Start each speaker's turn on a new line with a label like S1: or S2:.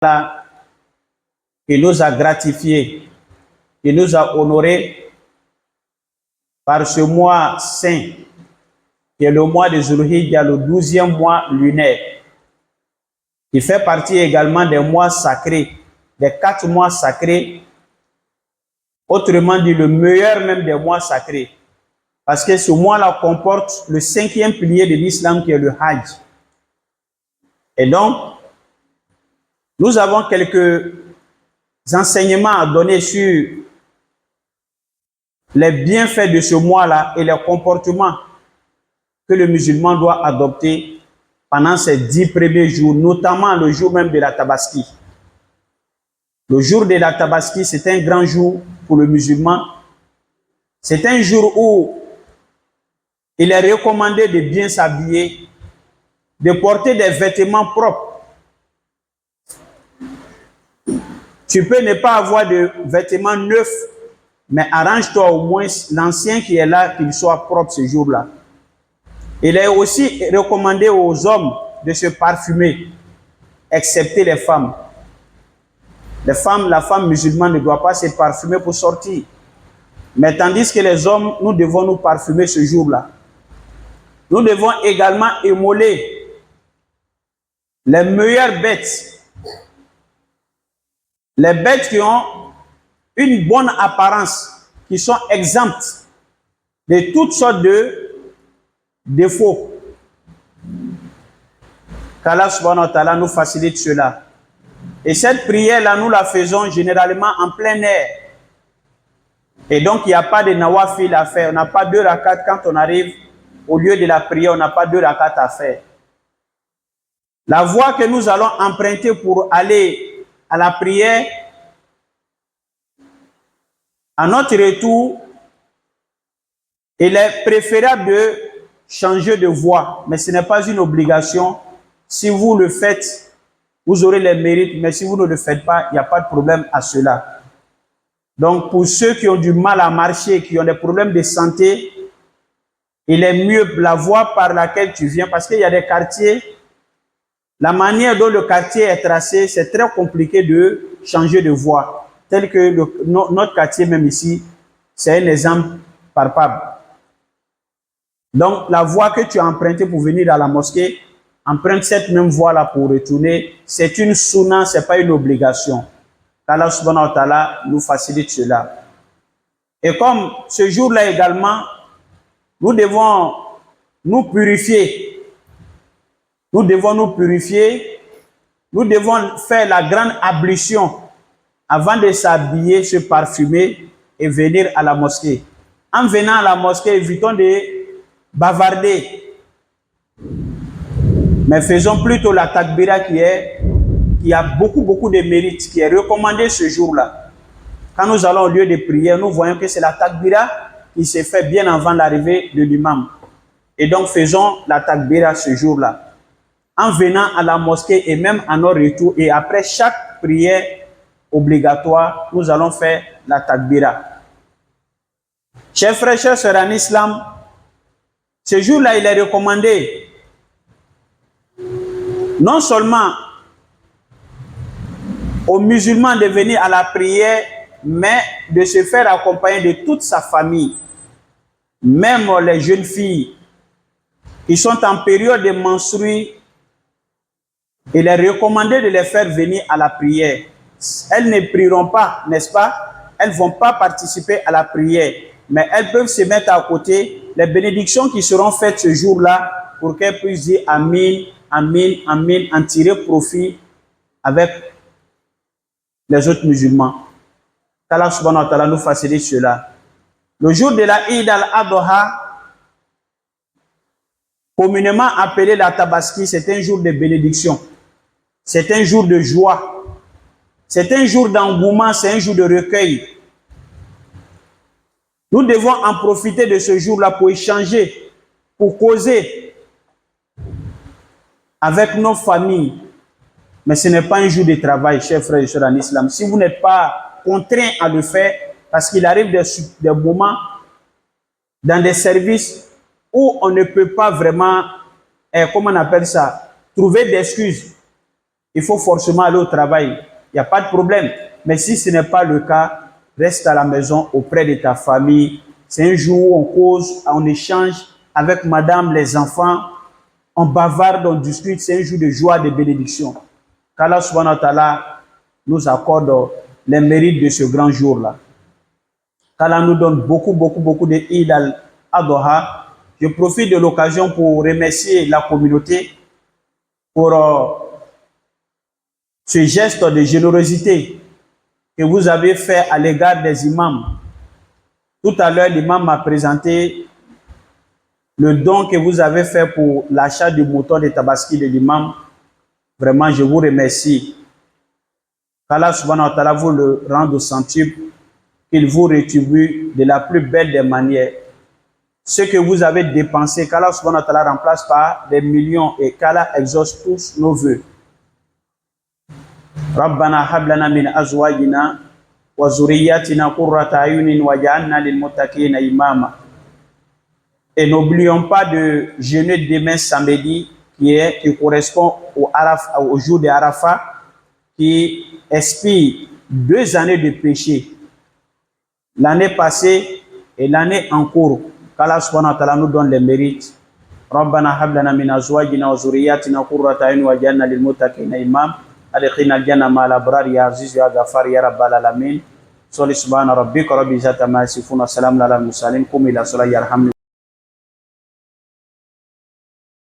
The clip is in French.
S1: Allah qui nous a gratifiés, qui nous a honorés par ce mois saint, qui est le mois de Zulhijja, le 12e mois lunaire, qui fait partie également des mois sacrés, des 4 mois sacrés, autrement dit le meilleur même des mois sacrés, parce que ce mois-là comporte le 5e pilier de l'islam qui est le Hajj. Et donc, nous avons quelques enseignements à donner sur les bienfaits de ce mois-là et les comportements que le musulman doit adopter pendant ces 10 premiers jours, notamment le jour même de la Tabaski. Le jour de la Tabaski, c'est un grand jour pour le musulman. C'est un jour où il est recommandé de bien s'habiller, de porter des vêtements propres. Tu peux ne pas avoir de vêtements neufs, mais arrange-toi au moins l'ancien qui est là, qu'il soit propre ce jour-là. Il est aussi recommandé aux hommes de se parfumer, excepté les femmes. La femme musulmane ne doit pas se parfumer pour sortir. Mais tandis que les hommes, nous devons nous parfumer ce jour-là. Nous devons également immoler les meilleures bêtes. Les bêtes qui ont une bonne apparence, qui sont exemptes de toutes sortes de défauts. Qu'Allah subhanahu wa ta'ala nous facilite cela. Et cette prière-là, nous la faisons généralement en plein air. Et donc, il n'y a pas de nawafil à faire. On n'a pas 2 rakats quand on arrive au lieu de la prière. On n'a pas 2 rakats à faire. La voie que nous allons emprunter pour aller à la prière, à notre retour, il est préférable de changer de voie. Mais ce n'est pas une obligation. Si vous le faites, vous aurez les mérites. Mais si vous ne le faites pas, il n'y a pas de problème à cela. Donc, pour ceux qui ont du mal à marcher, qui ont des problèmes de santé, il est mieux la voie par laquelle tu viens, parce qu'il y a des quartiers, la manière dont le quartier est tracé, c'est très compliqué de changer de voie. Tel que notre quartier, même ici, c'est un exemple palpable. Donc, la voie que tu as empruntée pour venir à la mosquée, emprunte cette même voie-là pour retourner. C'est une sunna, ce n'est pas une obligation. Allah subhanahu wa ta'ala nous facilite cela. Et comme ce jour-là également, nous devons nous purifier. Nous devons nous purifier. Nous devons faire la grande ablution avant de s'habiller, se parfumer et venir à la mosquée. En venant à la mosquée, évitons de bavarder. Mais faisons plutôt la takbira qui a beaucoup de mérites, qui est recommandé ce jour-là. Quand nous allons au lieu de prière, nous voyons que c'est la takbira qui s'est fait bien avant l'arrivée de l'imam. Et donc faisons la takbira ce jour-là. En venant à la mosquée et même à nos retours, et après chaque prière obligatoire, nous allons faire la takbira. Chers frères et sœurs en islam, ce jour-là, il est recommandé non seulement aux musulmans de venir à la prière, mais de se faire accompagner de toute sa famille. Même les jeunes filles qui sont en période de menstrues, il est recommandé de les faire venir à la prière. Elles ne prieront pas, n'est-ce pas? Elles ne vont pas participer à la prière, mais elles peuvent se mettre à côté. Les bénédictions qui seront faites ce jour-là, pour qu'elles puissent dire Amin, Amin, Amin, en tirer profit avec les autres musulmans. Qu'Allah subhanahu wa ta'ala nous facilite cela. Le jour de la Eid al-Adha, communément appelé la Tabaski, c'est un jour de bénédiction. C'est un jour de joie. C'est un jour d'engouement, c'est un jour de recueil. Nous devons en profiter de ce jour-là pour échanger, pour causer avec nos familles. Mais ce n'est pas un jour de travail, chers frères et sœurs en islam. Si vous n'êtes pas contraint à le faire, parce qu'il arrive des moments dans des services où on ne peut pas vraiment, comment on appelle ça, trouver d'excuses. il faut forcément aller au travail. Il n'y a pas de problème. Mais si ce n'est pas le cas, reste à la maison auprès de ta famille. C'est un jour où on cause, on échange avec madame, les enfants, on bavarde, on discute. C'est un jour de joie, de bénédiction. Qu'Allah subhanahu wa ta'ala nous accorde les mérites de ce grand jour-là. Qu'Allah nous donne beaucoup de Eid al-Adha. Je profite de l'occasion pour remercier la communauté pour ce geste de générosité que vous avez fait à l'égard des imams. Tout à l'heure, l'imam m'a présenté le don que vous avez fait pour l'achat du moteur de Tabaski de l'imam. Vraiment, je vous remercie. Qu'Allah subhanahu wa ta'ala vous le rende au centuple, qu'il vous rétribue de la plus belle des manières. Ce que vous avez dépensé, qu'Allah subhanahu wa ta'ala remplace par des millions et qu'Allah exauce tous nos vœux. Rabbana hablana min azwajina wa zurriyatina qurrata ayunin waj'alna lil muttaqina imama. Et n'oublions pas de jeûner demain samedi qui correspond au jour de Arafat, qui expire 2 années de péché. L'année passée et l'année en cours. Qu'Allah subhanahu wa ta'ala nous donne les mérites. Rabbana hablana min azwajina wa zurriyatina qurrata ayunin waj'alna lil muttaqina imama. أدخلنا الجنة مع الأبرار يا عزيز يا غفار يا رب العالمين. صل سبحان ربك رب العزة عما يصفون وسلام على المرسلين قم إلى الصلاة يرحمني.